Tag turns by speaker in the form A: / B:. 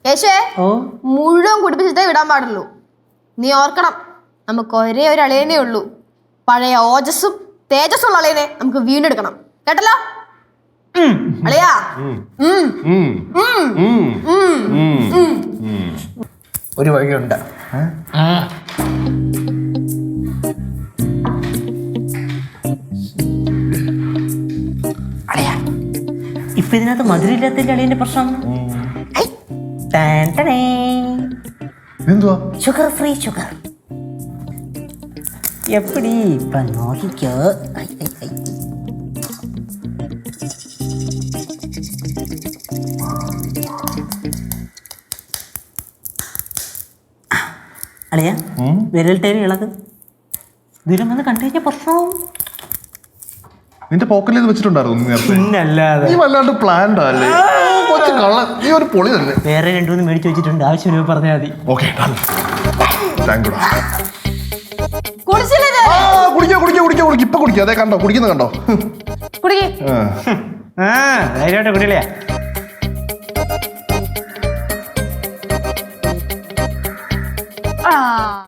A: യേശേ മുഴുവൻ കുടിപ്പിച്ചിട്ടേ വിടാൻ പാടുള്ളൂ. നീ ഓർക്കണം, നമുക്ക് ഒരേ ഒരു അളിയനേ ഉള്ളൂ. പഴയ ഓജസ്സും തേജസ്സുള്ള അളിയനെ നമുക്ക് വീണ്ടെടുക്കണം. കേട്ടല്ലോ അളിയാ?
B: ഒരു വഴിയുണ്ട്. അളിയാ, ഇപ്പൊ ഇതിനകത്ത് മധുരമില്ലാത്ത അളിയന്റെ പ്രശ്നം. Sugar free sugar. எப்படி இப்ப நோக்கிக்கோ. അളിയ വിരൽട്ടേര് ഇളക് ഇതിലും വന്ന് കണ്ടു കഴിഞ്ഞാൽ പ്രശ്നവും.
C: നിന്റെ പോക്കറ്റിൽ ഇത് വെച്ചിട്ടുണ്ടായിരുന്നു
B: പിന്നല്ലാതെ.
C: നീ വല്ലാണ്ട് പ്ലാൻഡ് അല്ലേ? നീ ഒരു പൊളി തന്നെ.
B: വേറെ രണ്ടുമൂന്ന് മേടിച്ചു വെച്ചിട്ടുണ്ട്, ആവശ്യം പറഞ്ഞാൽ മതി.
C: ഓക്കെ
A: കുടിച്ചില്ലേ?
C: ഇപ്പൊ കുടിക്കുക. അതെ കണ്ടോ കുടിക്കുന്ന കണ്ടോ?
A: കുടിക്കേ.
B: ധൈര്യമായിട്ട് കുടിയില്ലേ?